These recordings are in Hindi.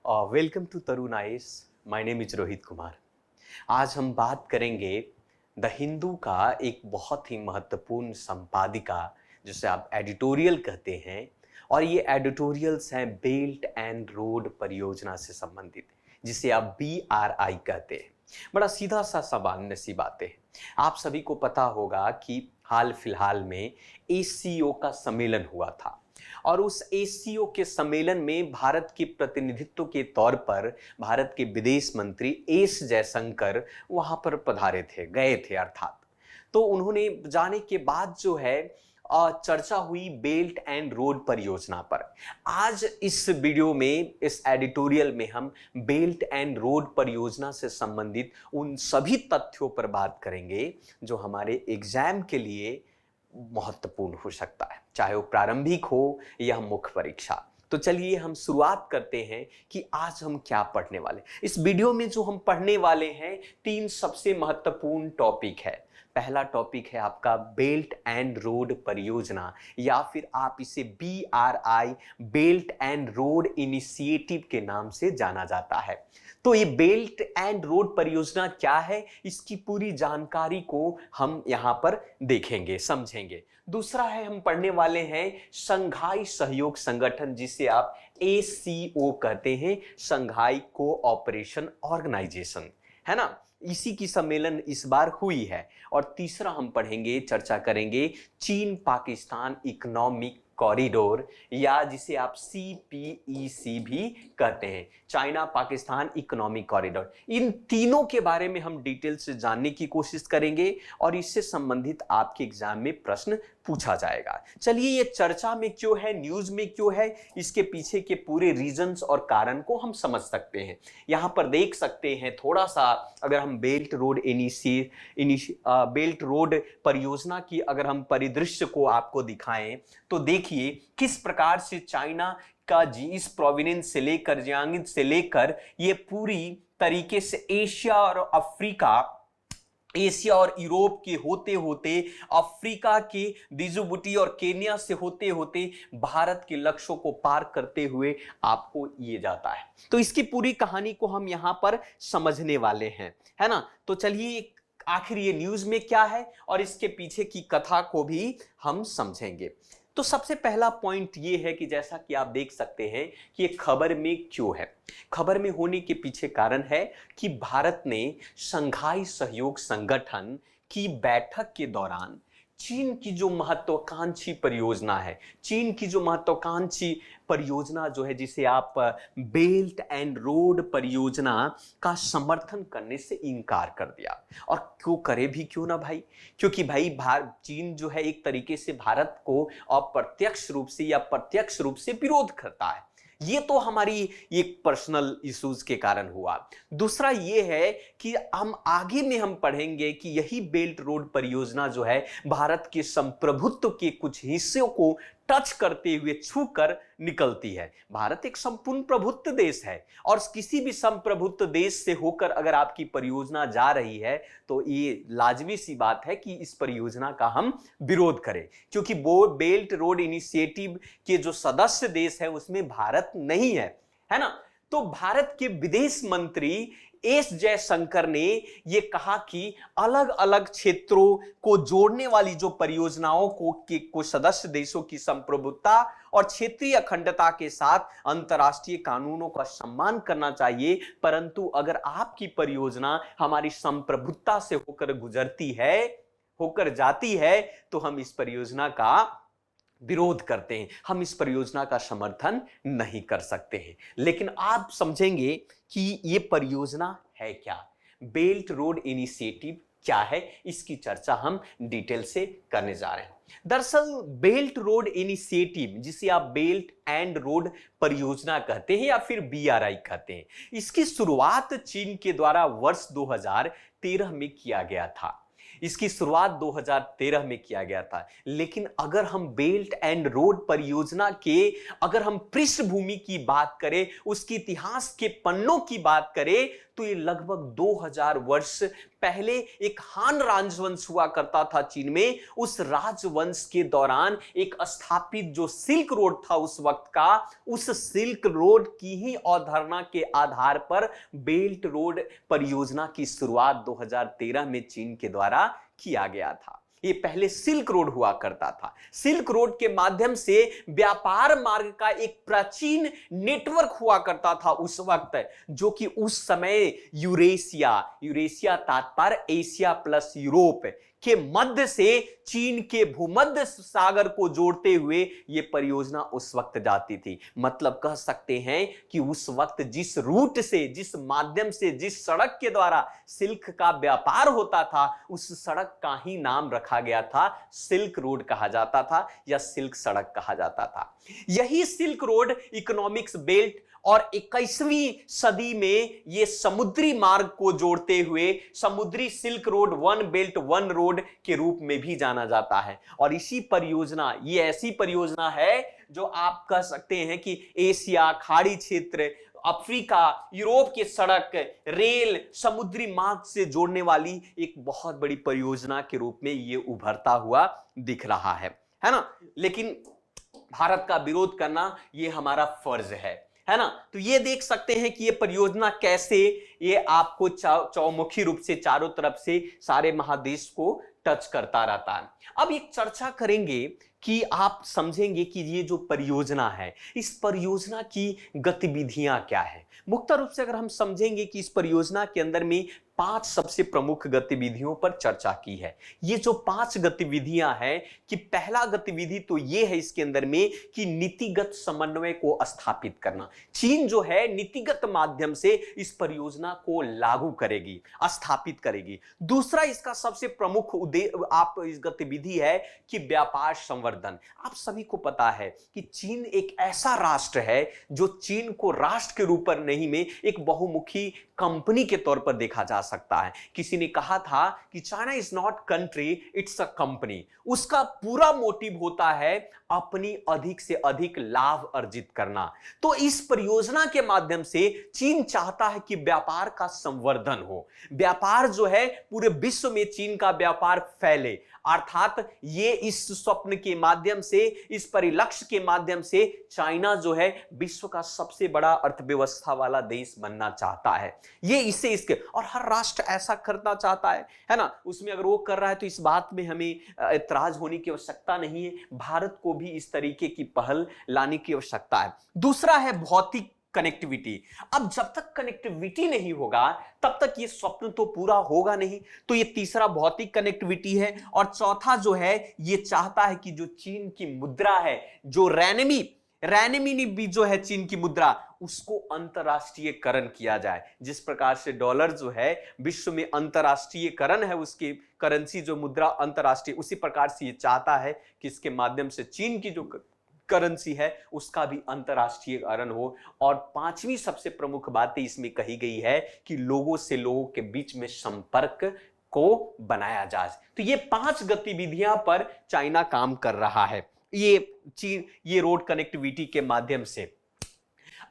Welcome to Tarun IAS. My name is Rohit Kumar. आज हम बात करेंगे द हिंदू का एक बहुत ही महत्वपूर्ण संपादिका जिसे आप एडिटोरियल कहते हैं, और ये एडिटोरियल्स हैं बेल्ट एंड रोड परियोजना से संबंधित, जिसे आप BRI कहते हैं। बड़ा सीधा सा सामान्य सी बातें हैं। आप सभी को पता होगा कि हाल फिलहाल में ACO का सम्मेलन हुआ था, और उस ACO के सम्मेलन में भारत के प्रतिनिधित्व के तौर पर भारत के विदेश मंत्री एस जयशंकर वहां पर पधारे थे, गए थे अर्थात। तो उन्होंने जाने के बाद जो है चर्चा हुई बेल्ट एंड रोड परियोजना पर। आज इस वीडियो में, इस एडिटोरियल में हम बेल्ट एंड रोड परियोजना से संबंधित उन सभी तथ्यों पर बात करेंगे जो हमारे एग्जाम के लिए महत्वपूर्ण हो सकता है, चाहे वो प्रारंभिक हो या मुख्य परीक्षा। तो चलिए हम शुरुआत करते हैं कि आज हम क्या पढ़ने वाले। इस वीडियो में जो हम पढ़ने वाले हैं, 3 सबसे महत्वपूर्ण टॉपिक है। पहला टॉपिक है आपका बेल्ट एंड रोड परियोजना, या फिर आप इसे BRI belt and road initiative के नाम से जाना जाता है। तो ये बेल्ट एंड रोड परियोजना क्या है, इसकी पूरी जानकारी को हम यहाँ पर देखेंगे, समझेंगे। दूसरा है, हम पढ़ने वाले हैं शंघाई सहयोग संगठन, जिसे आप ACO कहते हैं, शंघाई कोऑपरेशन ऑर्गेनाइजेशन, है ना। इसी की सम्मेलन इस बार हुई है। और तीसरा हम पढ़ेंगे, चर्चा करेंगे चीन पाकिस्तान इकोनॉमिक कॉरिडोर, या जिसे आप CPEC भी कहते हैं, चाइना पाकिस्तान इकोनॉमिक कॉरिडोर। इन तीनों के बारे में हम डिटेल से जानने की कोशिश करेंगे और इससे संबंधित आपके एग्जाम में प्रश्न पूछा जाएगा। चलिए, ये चर्चा में क्यों है, न्यूज में क्यों है, इसके पीछे के पूरे रीजंस और कारण को हम समझ सकते हैं। यहां पर देख सकते हैं थोड़ा सा, अगर हम बेल्ट रोड परियोजना की अगर हम परिदृश्य को आपको दिखाएं, तो देखिए किस प्रकार से चाइना का इस प्रोविनेंस से लेकर, जियांगिंग से लेकर, ये पूरी तरीके से एशिया और यूरोप के होते होते, अफ्रीका के डिजिबुटी और केन्या से होते होते भारत के लक्ष्यों को पार करते हुए आपको ये जाता है। तो इसकी पूरी कहानी को हम यहां पर समझने वाले हैं, है ना। तो चलिए, आखिर ये न्यूज में क्या है और इसके पीछे की कथा को भी हम समझेंगे। तो सबसे पहला पॉइंट ये है कि जैसा कि आप देख सकते हैं कि ये खबर में क्यों है। खबर में होने के पीछे कारण है कि भारत ने शंघाई सहयोग संगठन की बैठक के दौरान चीन की जो महत्वाकांक्षी परियोजना जो है, जिसे आप बेल्ट एंड रोड परियोजना का समर्थन करने से इनकार कर दिया। और क्यों करे भी क्यों ना भाई, क्योंकि भाई चीन जो है एक तरीके से भारत को अप्रत्यक्ष रूप से या प्रत्यक्ष रूप से विरोध करता है। ये तो हमारी एक पर्सनल इश्यूज के कारण हुआ। दूसरा ये है कि हम आगे में हम पढ़ेंगे कि यही बेल्ट रोड परियोजना जो है भारत के संप्रभुत्व के कुछ हिस्सों को टच करते हुए छूकर निकलती है। भारत एक संपूर्ण प्रभुत्व देश है, और किसी भी संप्रभुत्व देश से होकर अगर आपकी परियोजना जा रही है तो ये लाजमी सी बात है कि इस परियोजना का हम विरोध करें, क्योंकि वो बेल्ट रोड इनिशिएटिव के जो सदस्य देश है उसमें भारत नहीं है ना। तो भारत के विदेश मंत्री एस जयशंकर ने यह कहा कि अलग अलग क्षेत्रों को जोड़ने वाली जो परियोजनाओं को सदस्य देशों की संप्रभुता और क्षेत्रीय अखंडता के साथ अंतर्राष्ट्रीय कानूनों का सम्मान करना चाहिए, परंतु अगर आपकी परियोजना हमारी संप्रभुता से होकर जाती है तो हम इस परियोजना का विरोध करते हैं, हम इस परियोजना का समर्थन नहीं कर सकते हैं। लेकिन आप समझेंगे कि ये परियोजना है क्या, बेल्ट रोड इनिशिएटिव क्या है, इसकी चर्चा हम डिटेल से करने जा रहे हैं। दरअसल बेल्ट रोड इनिशिएटिव, जिसे आप बेल्ट एंड रोड परियोजना कहते हैं या फिर BRI कहते हैं, इसकी शुरुआत चीन के द्वारा वर्ष 2013 में किया गया था। इसकी शुरुआत 2013 में किया गया था। लेकिन अगर हम बेल्ट एंड रोड परियोजना के अगर हम पृष्ठभूमि की बात करें, उसके इतिहास के पन्नों की बात करें, तो ये लगभग 2000 वर्ष पहले एक हान राजवंश हुआ करता था चीन में, उस राजवंश के दौरान एक स्थापित जो सिल्क रोड था उस वक्त का, उस सिल्क रोड की ही अवधारणा के आधार पर बेल्ट रोड परियोजना की शुरुआत 2013 में चीन के द्वारा किया गया था। ये पहले सिल्क रोड हुआ करता था। सिल्क रोड के माध्यम से व्यापार मार्ग का एक प्राचीन नेटवर्क हुआ करता था उस वक्त, जो कि उस समय यूरेशिया तात्पर्य एशिया प्लस यूरोप के मध्य से चीन के भूमध्य सागर को जोड़ते हुए यह परियोजना उस वक्त जाती थी। मतलब कह सकते हैं कि उस वक्त जिस रूट से, जिस माध्यम से, जिस सड़क के द्वारा सिल्क का व्यापार होता था, उस सड़क का ही नाम रखा गया था, सिल्क रोड कहा जाता था या सिल्क सड़क कहा जाता था। यही सिल्क रोड इकोनॉमिक्स बेल्ट और 21वीं सदी में ये समुद्री मार्ग को जोड़ते हुए समुद्री silk road, one belt one road के रूप में भी जाना जाता है। और इसी परियोजना, ये ऐसी परियोजना है जो आप कह सकते हैं कि एशिया, खाड़ी क्षेत्र, अफ्रीका, यूरोप के सड़क, रेल, समुद्री मार्ग से जोड़ने वाली एक बहुत बड़ी परियोजना के रूप में ये उभरता हुआ दिख रहा है ना। लेकिन भारत का विरोध करना ये हमारा फर्ज है ना। तो ये देख सकते हैं कि ये परियोजना कैसे ये आपको चौमुखी रूप से चारों तरफ से सारे महादेश को टच करता रहता है। अब एक चर्चा करेंगे कि आप समझेंगे कि ये जो परियोजना है, इस परियोजना की गतिविधियां क्या है। मुख्य रूप से अगर हम समझेंगे कि इस परियोजना के अंदर में 5 सबसे प्रमुख गतिविधियों पर चर्चा की है। ये जो 5 गतिविधियां हैं कि पहला गतिविधि तो ये है इसके अंदर में कि नीतिगत समन्वय को स्थापित करना। चीन जो है नीतिगत माध्यम से इस परियोजना को लागू करेगी, स्थापित करेगी। दूसरा इसका सबसे प्रमुख उद्देश्य आप इस गतिविधि है कि व्यापार संवर्धन। आप सभी को पता है कि चीन एक ऐसा राष्ट्र है जो चीन को राष्ट्र के रूप पर नहीं में एक बहुमुखी कंपनी के तौर पर देखा जा सकता है। किसी ने कहा था कि China is not country, it's a company. उसका पूरा मोटिव होता है अपनी अधिक से अधिक लाभ अर्जित करना। तो इस परियोजना के माध्यम से चीन चाहता है कि व्यापार का संवर्धन हो, व्यापार जो है पूरे विश्व में चीन का व्यापार फैले। अर्थात ये इस स्वप्न के माध्यम से, इस परिलक्ष्य के माध्यम से चाइना जो है विश्व का सबसे बड़ा अर्थव्यवस्था वाला देश बनना चाहता है। ये इसके और हर राष्ट्र ऐसा करना चाहता है ना। उसमें अगर वो कर रहा है तो इस बात में हमें ऐतराज होने की आवश्यकता नहीं है। भारत को भी इस तरीके की पहल लाने की आवश्यकता है। दूसरा है भौतिक कनेक्टिविटी। अब जब तक कनेक्टिविटी नहीं होगा तब तक ये स्वप्न तो पूरा होगा नहीं। तो ये तीसरा भौतिक कनेक्टिविटी है। और चौथा जो है ये चाहता है कि जो चीन की मुद्रा है, जो रैनमी भी जो है चीन की मुद्रा, उसको अंतरराष्ट्रीयकरण किया जाए। जिस प्रकार से डॉलर जो है विश्व में अंतरराष्ट्रीयकरण है, उसकी करेंसी जो मुद्रा अंतरराष्ट्रीय, उसी प्रकार से ये चाहता है कि इसके माध्यम से चीन की जो करेंसी है उसका भी अंतरराष्ट्रीयकरण हो। और 5वीं सबसे प्रमुख बात इसमें कही गई है कि लोगों से लोगों के बीच में संपर्क को बनाया जाए। तो ये 5 गतिविधियां पर चाइना काम कर रहा है, ये रोड कनेक्टिविटी के माध्यम से।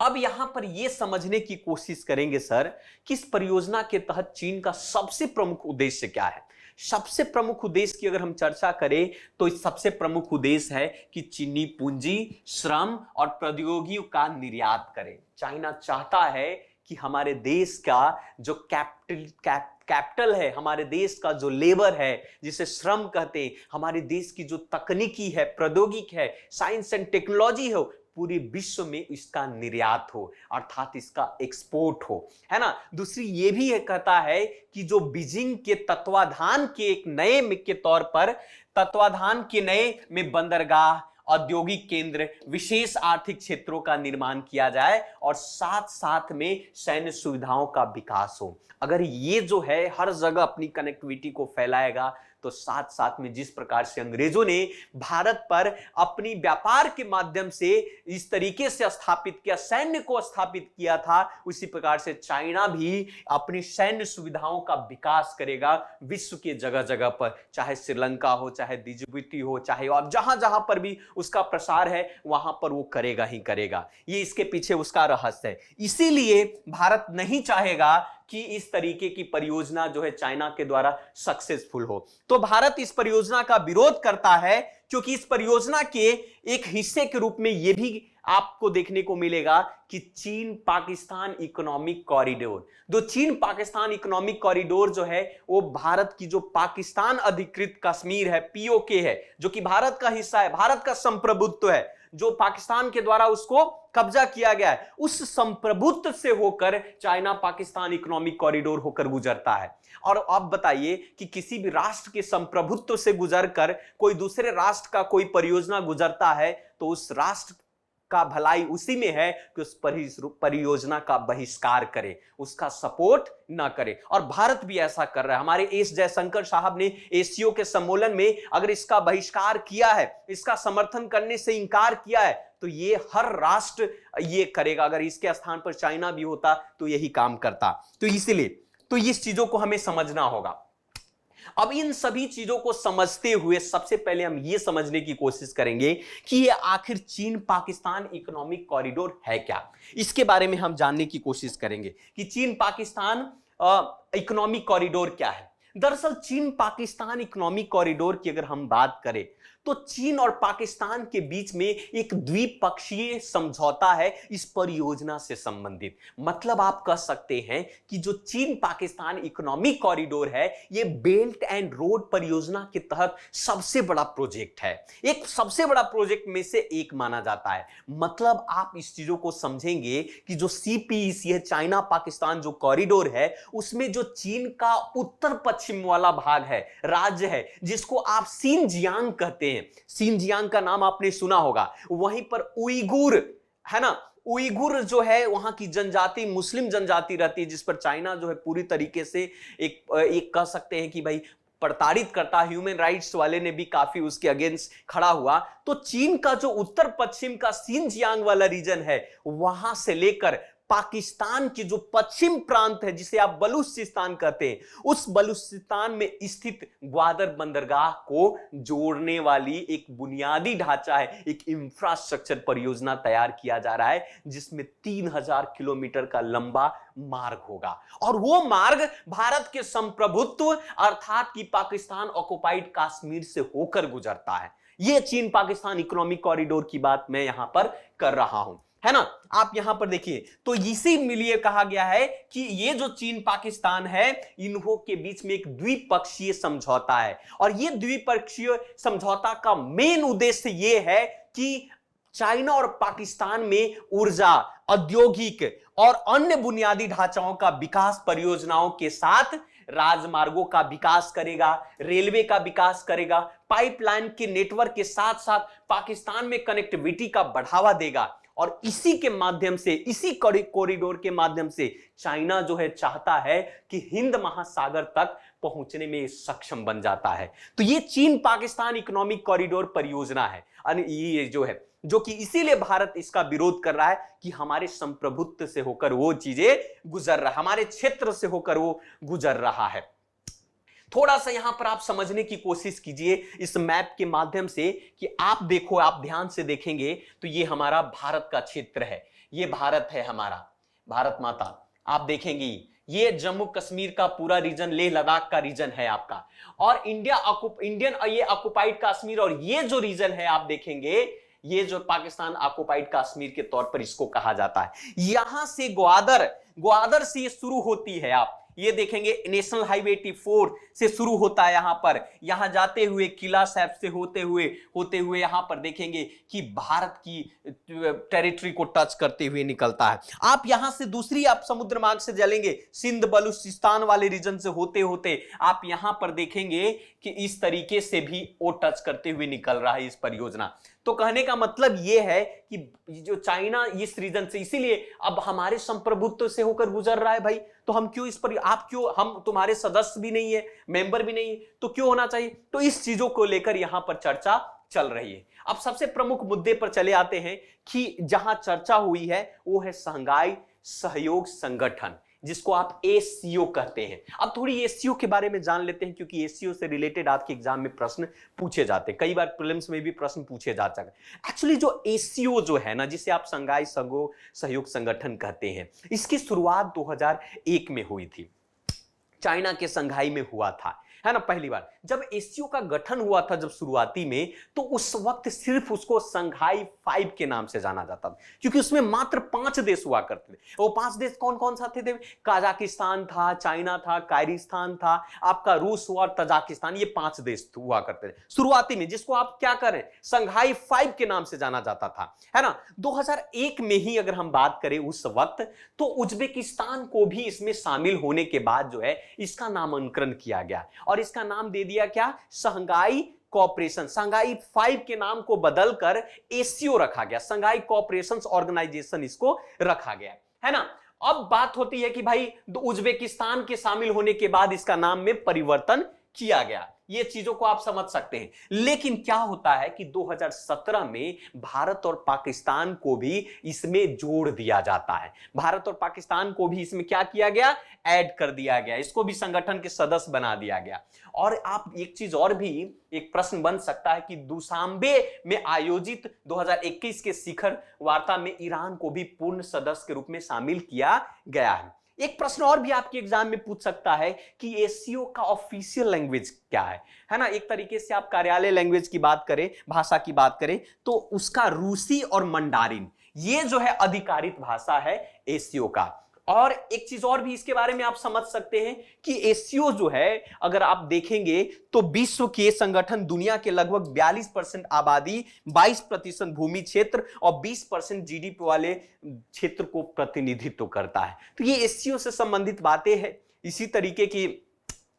अब यहां पर यह समझने की कोशिश करेंगे सर कि इस परियोजना के तहत चीन का सबसे प्रमुख उद्देश्य क्या है। सबसे प्रमुख उद्देश्य की अगर हम चर्चा करें तो सबसे प्रमुख उद्देश्य है कि चीनी पूंजी, श्रम और प्रौद्योगिकियों का निर्यात करें। चाइना चाहता है कि हमारे देश का जो कैपिटल है, हमारे देश का जो लेबर है, जिसे श्रम कहते हैं, हमारे देश की जो तकनीकी है, प्रौद्योगिकी है, साइंस एंड टेक्नोलॉजी हो, पूरे विश्व में इसका निर्यात हो, अर्थात इसका एक्सपोर्ट हो, है ना। दूसरी ये भी है, कहता है कि जो बीजिंग के तत्वाधान के एक नए के तौर पर, तत्वाधान के नए में बंदरगाह, औद्योगिक केंद्र, विशेष आर्थिक क्षेत्रों का निर्माण किया जाए और साथ साथ में सैन्य सुविधाओं का विकास हो। अगर ये जो है हर जगह अपनी कनेक्टिविटी को फैलाएगा तो साथ साथ में जिस प्रकार से अंग्रेजों ने भारत पर अपनी व्यापार के माध्यम से इस तरीके से स्थापित किया, सैन्य को स्थापित किया था, उसी प्रकार से चाइना भी अपनी सैन्य सुविधाओं का विकास करेगा विश्व के जगह जगह पर, चाहे श्रीलंका हो, चाहे जिबूती हो, चाहे और जहां जहां पर भी उसका प्रसार है वहां पर वो करेगा ही करेगा। ये इसके पीछे उसका रहस्य है। इसीलिए भारत नहीं चाहेगा कि इस तरीके की परियोजना जो है चाइना के द्वारा सक्सेसफुल हो। तो भारत इस परियोजना का विरोध करता है, क्योंकि इस परियोजना के एक हिस्से के रूप में यह भी आपको देखने को मिलेगा कि चीन पाकिस्तान इकोनॉमिक कॉरिडोर, जो चीन पाकिस्तान इकोनॉमिक कॉरिडोर जो है वो भारत की जो पाकिस्तान अधिकृत कश्मीर है, पीओके है, जो कि भारत का हिस्सा है, भारत का संप्रभुत्व है, जो पाकिस्तान के द्वारा उसको कब्जा किया गया है, उस संप्रभुत्व से होकर चाइना पाकिस्तान इकोनॉमिक कॉरिडोर होकर गुजरता है। और अब बताइए कि किसी भी राष्ट्र के संप्रभुत्व से गुजरकर कोई दूसरे राष्ट्र का कोई परियोजना गुजरता है तो उस राष्ट्र का भलाई उसी में है कि उस परियोजना का बहिष्कार करे, उसका सपोर्ट ना करे। और भारत भी ऐसा कर रहा है। हमारे एस जयशंकर साहब ने एसीओ के सम्मेलन में अगर इसका बहिष्कार किया है, इसका समर्थन करने से इंकार किया है, तो ये हर राष्ट्र ये करेगा। अगर इसके स्थान पर चाइना भी होता तो यही काम करता। तो इसीलिए तो इस चीजों को हमें समझना होगा। अब इन सभी चीजों को समझते हुए सबसे पहले हम यह समझने की कोशिश करेंगे कि ये आखिर चीन पाकिस्तान इकोनॉमिक कॉरिडोर है क्या। इसके बारे में हम जानने की कोशिश करेंगे कि चीन पाकिस्तान इकोनॉमिक कॉरिडोर क्या है। दरअसल चीन पाकिस्तान इकोनॉमिक कॉरिडोर की अगर हम बात करें तो चीन और पाकिस्तान के बीच में एक द्विपक्षीय समझौता है इस परियोजना से संबंधित। मतलब आप कह सकते हैं कि जो चीन पाकिस्तान इकोनॉमिक कॉरिडोर है ये बेल्ट एंड रोड परियोजना के तहत सबसे बड़ा प्रोजेक्ट है, एक सबसे बड़ा प्रोजेक्ट में से एक माना जाता है। मतलब आप इस चीजों को समझेंगे कि जो सीपीईसी है, चाइना पाकिस्तान जो कॉरिडोर है, उसमें जो चीन का उत्तर पश्चिम वाला भाग है, राज्य है, जिसको आप सिनजियांग कहते हैं, सिनजियांग का नाम आपने सुना होगा, वहीं पर उइगुर है ना, उइगुर जो है वहां की जनजाति मुस्लिम जनजाति रहती है, जिस पर चाइना जो है पूरी तरीके से एक कह सकते हैं कि भाई प्रताड़ित करता। ह्यूमन राइट्स वाले ने भी काफी उसके अगेंस्ट खड़ा हुआ। तो चीन का जो उत्तर पश्चिम का सिनजियांग वाला रीजन है, वहां से लेकर पाकिस्तान की जो पश्चिम प्रांत है जिसे आप बलूचिस्तान कहते हैं, उस बलूचिस्तान में स्थित ग्वादर बंदरगाह को जोड़ने वाली एक बुनियादी ढांचा है, एक इंफ्रास्ट्रक्चर परियोजना तैयार किया जा रहा है, जिसमें 3000 किलोमीटर का लंबा मार्ग होगा। और वो मार्ग भारत के संप्रभुत्व अर्थात कि पाकिस्तान ऑक्युपाइड कश्मीर से होकर गुजरता है। यह चीन पाकिस्तान इकोनॉमिक कॉरिडोर की बात मैं यहां पर कर रहा हूं, है ना। आप यहां पर देखिए, तो इसी लिए कहा गया है कि ये जो चीन पाकिस्तान है, इन्हों के बीच में एक द्विपक्षीय समझौता है। और ये द्विपक्षीय समझौता का मेन उद्देश्य ये है कि चाइना और पाकिस्तान में ऊर्जा, औद्योगिक और अन्य बुनियादी ढांचाओं का विकास परियोजनाओं के साथ राजमार्गों का विकास करेगा, रेलवे का विकास करेगा, पाइपलाइन के नेटवर्क के साथ साथ पाकिस्तान में कनेक्टिविटी का बढ़ावा देगा। और इसी के माध्यम से, इसी कॉरिडोर के माध्यम से चाइना जो है चाहता है कि हिंद महासागर तक पहुंचने में सक्षम बन जाता है। तो ये चीन पाकिस्तान इकोनॉमिक कॉरिडोर परियोजना है, ये जो है, जो कि इसीलिए भारत इसका विरोध कर रहा है कि हमारे संप्रभुत्व से होकर वो चीजें गुजर रहा है, हमारे क्षेत्र से होकर वो गुजर रहा है। थोड़ा सा यहां पर आप समझने की कोशिश कीजिए इस मैप के माध्यम से कि आप देखो, आप ध्यान से देखेंगे तो ये हमारा भारत का क्षेत्र है, ये भारत है हमारा, भारत माता। आप देखेंगे ये जम्मू कश्मीर का पूरा रीजन, लेह लद्दाख का रीजन है आपका, और इंडियन ये ऑक्युपाइड कश्मीर, और ये जो रीजन है आप देखेंगे ये जो पाकिस्तान ऑक्युपाइड कश्मीर के तौर पर इसको कहा जाता है। यहां से ग्वादर से ये शुरू होती है, आप ये देखेंगे नेशनल हाईवे 84 से शुरू होता है यहां पर, यहां जाते हुए किला साहिब से होते हुए यहां पर देखेंगे कि भारत की टेरिटरी को टच करते हुए निकलता है। आप यहां से दूसरी आप समुद्र मार्ग से चलेंगे, सिंध बलूचिस्तान वाले रीजन से होते होते आप यहां पर देखेंगे कि इस तरीके से भी वो टच करते हुए निकल रहा है इस परियोजना। तो कहने का मतलब ये है कि जो चाइना इस रीजन से, इसीलिए अब हमारे संप्रभुत्व से होकर गुजर रहा है भाई, तो हम क्यों इस पर, आप क्यों, हम तुम्हारे सदस्य भी नहीं है, मेंबर भी नहीं है, तो क्यों होना चाहिए? तो इस चीजों को लेकर यहां पर चर्चा चल रही है। अब सबसे प्रमुख मुद्दे पर चले आते हैं कि जहां चर्चा हुई है वो है शंघाई सहयोग संगठन, जिसको आप एससीओ कहते हैं। अब थोड़ी एससीओ के बारे में जान लेते हैं, क्योंकि एससीओ से रिलेटेड आपके एग्जाम में प्रश्न पूछे जाते हैं, कई बार प्रीलिम्स में भी प्रश्न पूछे जा सकते हैं। एक्चुअली जो एससीओ जो है ना, जिसे आप शंघाई सहयोग संगठन कहते हैं, इसकी शुरुआत 2001 में हुई थी, चाइना के शंघाई में हुआ था, है ना। पहली बार जब एससीओ का गठन हुआ था, जब शुरुआती में, तो उस वक्त सिर्फ उसको शंघाई 5 के नाम से जाना जाता था, क्योंकि उसमें मात्र 5 देश हुआ करते थे। वो 5 देश कौन कौन सा थे? काजाकिस्तान था, चाइना था, कायरिस्तान था, आपका रूस हुआ, तजाकिस्तान, ये 5 देश हुआ करते थे शुरुआती में, जिसको आप क्या करें, शंघाई 5 के नाम से जाना जाता था, है ना। 2001 में ही अगर हम बात करें उस वक्त, तो उज्बेकिस्तान को भी इसमें शामिल होने के बाद जो है इसका नामांकन किया गया और इसका नाम दे दिया क्या, शंघाई कोऑपरेशन। शंघाई 5 के नाम को बदलकर एससीओ रखा गया, शंघाई कोऑपरेशन ऑर्गेनाइजेशन इसको रखा गया, है ना। अब बात होती है कि भाई उज्बेकिस्तान के शामिल होने के बाद इसका नाम में परिवर्तन किया गया, ये चीजों को आप समझ सकते हैं। लेकिन क्या होता है कि 2017 में भारत और पाकिस्तान को भी इसमें जोड़ दिया जाता है, भारत और पाकिस्तान को भी इसमें क्या किया गया, ऐड कर दिया गया, इसको भी संगठन के सदस्य बना दिया गया। और आप एक चीज और भी, एक प्रश्न बन सकता है कि दुशांबे में आयोजित 2021 के शिखर वार्ता में ईरान को भी पूर्ण सदस्य के रूप में शामिल किया गया है। एक प्रश्न और भी आपके एग्जाम में पूछ सकता है कि एससीओ का ऑफिशियल लैंग्वेज क्या है ना। एक तरीके से आप कार्यालय लैंग्वेज की बात करें, भाषा की बात करें, तो उसका रूसी और मंडारिन, ये जो है आधिकारिक भाषा है एससीओ का। और एक चीज और भी इसके बारे में आप समझ सकते हैं कि एससीओ जो है, अगर आप देखेंगे तो विश्व के संगठन दुनिया के लगभग 42% आबादी, 22% भूमि क्षेत्र और 20% जीडीपी वाले क्षेत्र को प्रतिनिधित्व करता है। तो ये एससीओ से संबंधित बातें हैं। इसी तरीके की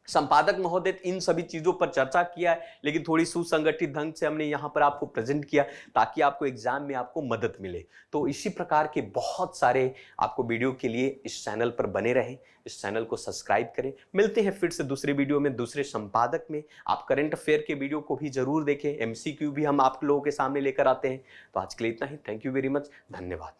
संपादक महोदय इन सभी चीजों पर चर्चा किया है, लेकिन थोड़ी सुसंगठित ढंग से हमने यहां पर आपको प्रेजेंट किया ताकि आपको एग्जाम में आपको मदद मिले। तो इसी प्रकार के बहुत सारे आपको वीडियो के लिए इस चैनल पर बने रहें, इस चैनल को सब्सक्राइब करें। मिलते हैं फिर से दूसरे वीडियो में, दूसरे संपादक में। आप करंट अफेयर के वीडियो को भी जरूर देखें, एमसीक्यू भी हम आप लोगों के सामने लेकर आते हैं। तो आज के लिए इतना ही। थैंक यू वेरी मच, धन्यवाद।